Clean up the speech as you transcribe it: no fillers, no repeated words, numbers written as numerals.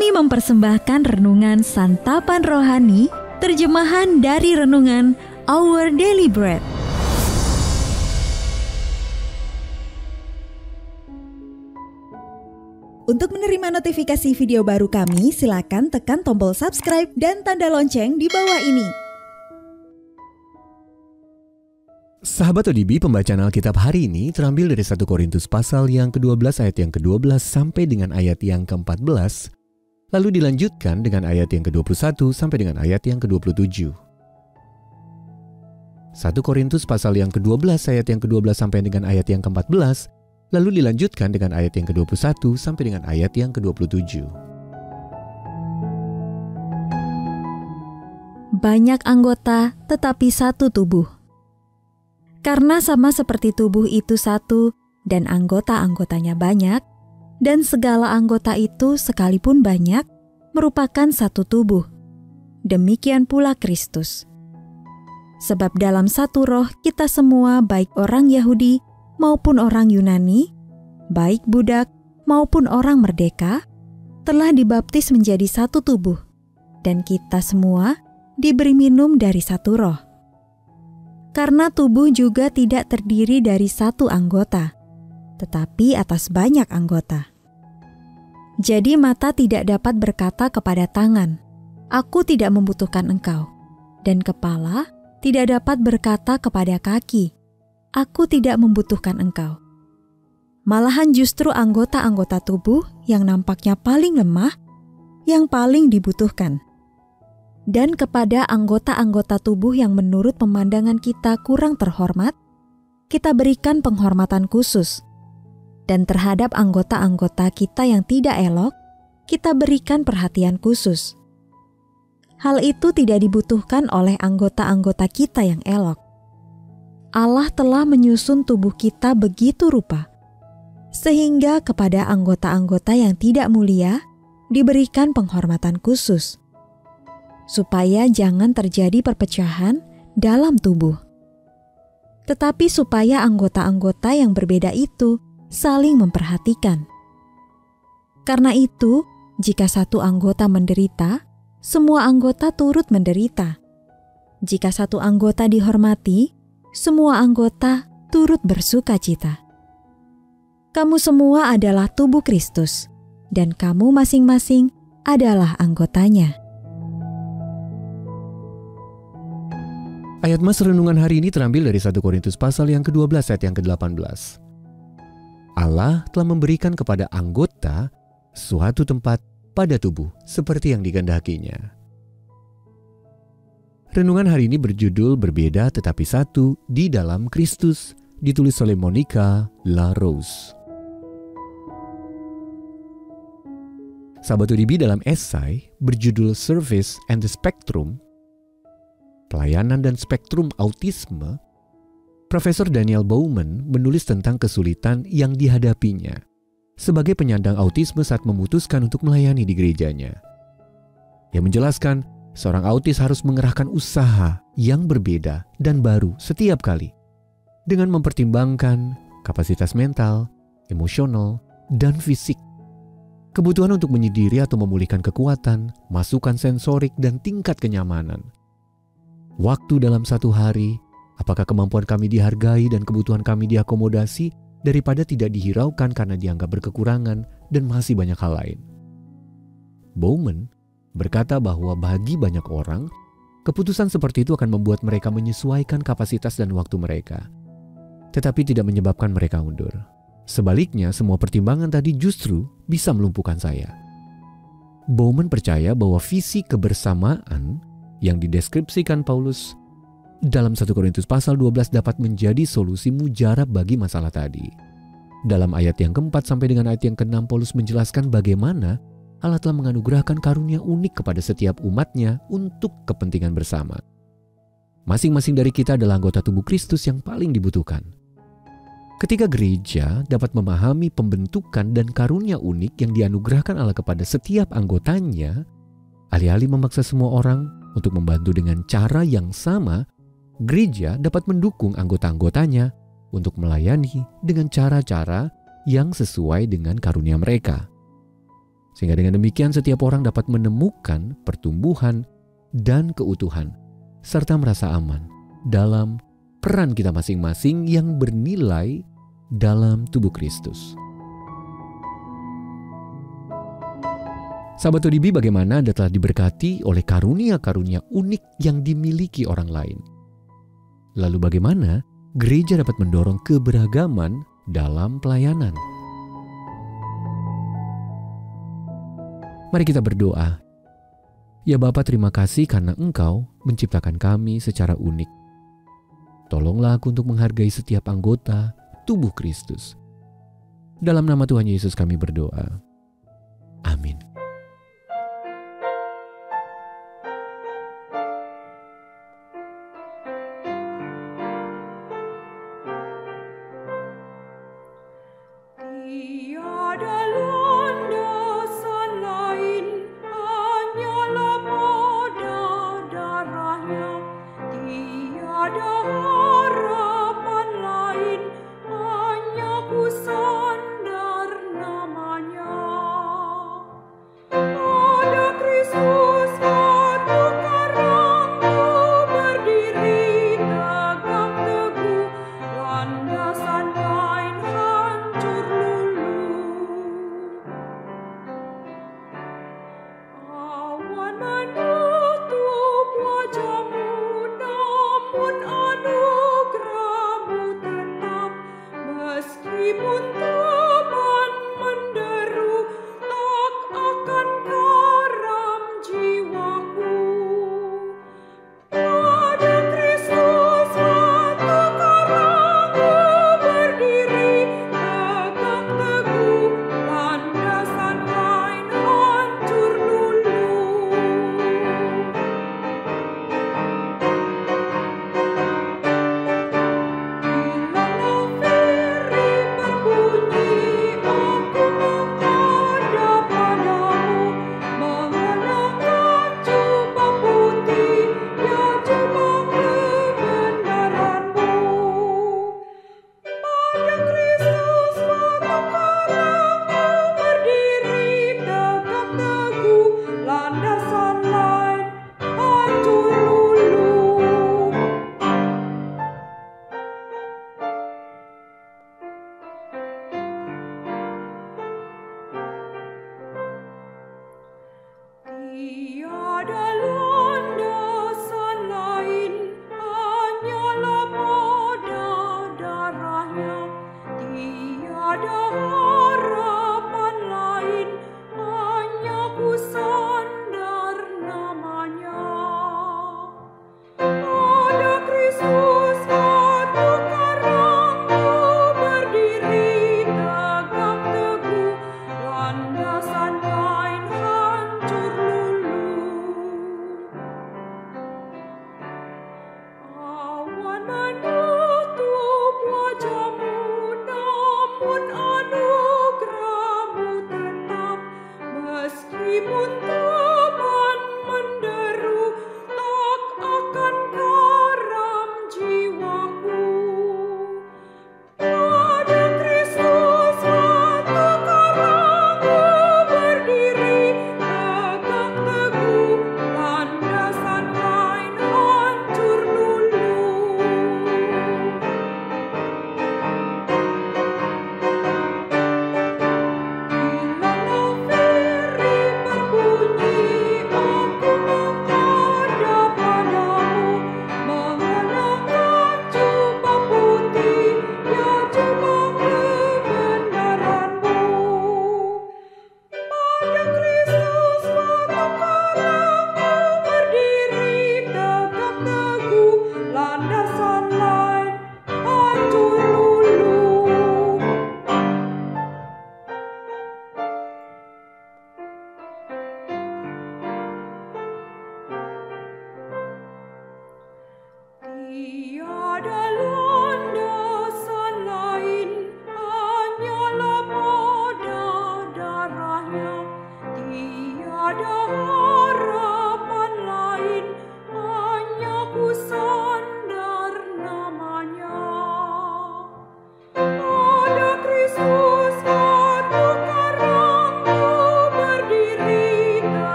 Kami mempersembahkan renungan Santapan Rohani, terjemahan dari renungan Our Daily Bread. Untuk menerima notifikasi video baru kami, silakan tekan tombol subscribe dan tanda lonceng di bawah ini. Sahabat ODB, pembacaan Alkitab hari ini terambil dari 1 Korintus pasal yang ke-12 ayat yang ke-12 sampai dengan ayat yang ke-14, lalu dilanjutkan dengan ayat yang ke-21 sampai dengan ayat yang ke-27. 1 Korintus pasal yang ke-12 ayat yang ke-12 sampai dengan ayat yang ke-14, lalu dilanjutkan dengan ayat yang ke-21 sampai dengan ayat yang ke-27. Banyak anggota tetapi satu tubuh. Karena sama seperti tubuh itu satu dan anggota-anggotanya banyak, dan segala anggota itu sekalipun banyak merupakan satu tubuh. Demikian pula Kristus. Sebab dalam satu roh kita semua, baik orang Yahudi maupun orang Yunani, baik budak maupun orang merdeka, telah dibaptis menjadi satu tubuh, dan kita semua diberi minum dari satu roh. Karena tubuh juga tidak terdiri dari satu anggota, tetapi atas banyak anggota. Jadi mata tidak dapat berkata kepada tangan, "Aku tidak membutuhkan engkau," dan kepala tidak dapat berkata kepada kaki, "Aku tidak membutuhkan engkau." Malahan justru anggota-anggota tubuh yang nampaknya paling lemah, yang paling dibutuhkan. Dan kepada anggota-anggota tubuh yang menurut pemandangan kita kurang terhormat, kita berikan penghormatan khusus. Dan terhadap anggota-anggota kita yang tidak elok, kita berikan perhatian khusus. Hal itu tidak dibutuhkan oleh anggota-anggota kita yang elok. Allah telah menyusun tubuh kita begitu rupa, sehingga kepada anggota-anggota yang tidak mulia diberikan penghormatan khusus, supaya jangan terjadi perpecahan dalam tubuh. Tetapi supaya anggota-anggota yang berbeda itu saling memperhatikan. Karena itu, jika satu anggota menderita, semua anggota turut menderita. Jika satu anggota dihormati, semua anggota turut bersuka cita. Kamu semua adalah tubuh Kristus, dan kamu masing-masing adalah anggotanya. Ayat mas renungan hari ini terambil dari 1 Korintus pasal yang ke-12 ayat yang ke-18. Allah telah memberikan kepada anggota suatu tempat pada tubuh seperti yang dikehendakinya. Renungan hari ini berjudul Berbeda Tetapi Satu di Dalam Kristus, ditulis oleh Monica LaRose. Sahabat ODB, dalam esai berjudul Service and the Spectrum, Pelayanan dan Spektrum Autisme, Profesor Daniel Bowman menulis tentang kesulitan yang dihadapinya sebagai penyandang autisme saat memutuskan untuk melayani di gerejanya. Ia menjelaskan, seorang autis harus mengerahkan usaha yang berbeda dan baru setiap kali dengan mempertimbangkan kapasitas mental, emosional, dan fisik, kebutuhan untuk menyendiri atau memulihkan kekuatan, masukan sensorik, dan tingkat kenyamanan. Waktu dalam satu hari, apakah kemampuan kami dihargai dan kebutuhan kami diakomodasi daripada tidak dihiraukan karena dianggap berkekurangan dan masih banyak hal lain. Bowman berkata bahwa bagi banyak orang, keputusan seperti itu akan membuat mereka menyesuaikan kapasitas dan waktu mereka, tetapi tidak menyebabkan mereka mundur. Sebaliknya, semua pertimbangan tadi justru bisa melumpuhkan saya. Bowman percaya bahwa visi kebersamaan yang dideskripsikan Paulus dalam 1 Korintus pasal 12 dapat menjadi solusi mujarab bagi masalah tadi. Dalam ayat yang keempat sampai dengan ayat yang ke-6, Paulus menjelaskan bagaimana Allah telah menganugerahkan karunia unik kepada setiap umatnya untuk kepentingan bersama. Masing-masing dari kita adalah anggota tubuh Kristus yang paling dibutuhkan. Ketika gereja dapat memahami pembentukan dan karunia unik yang dianugerahkan Allah kepada setiap anggotanya, alih-alih memaksa semua orang untuk membantu dengan cara yang sama, gereja dapat mendukung anggota-anggotanya untuk melayani dengan cara-cara yang sesuai dengan karunia mereka. Sehingga dengan demikian setiap orang dapat menemukan pertumbuhan dan keutuhan, serta merasa aman dalam peran kita masing-masing yang bernilai dalam tubuh Kristus. Sahabat ODB, bagaimana Anda telah diberkati oleh karunia-karunia unik yang dimiliki orang lain? Lalu bagaimana gereja dapat mendorong keberagaman dalam pelayanan? Mari kita berdoa. Ya Bapa, terima kasih karena Engkau menciptakan kami secara unik. Tolonglah aku untuk menghargai setiap anggota tubuh Kristus. Dalam nama Tuhan Yesus kami berdoa. Amin. Di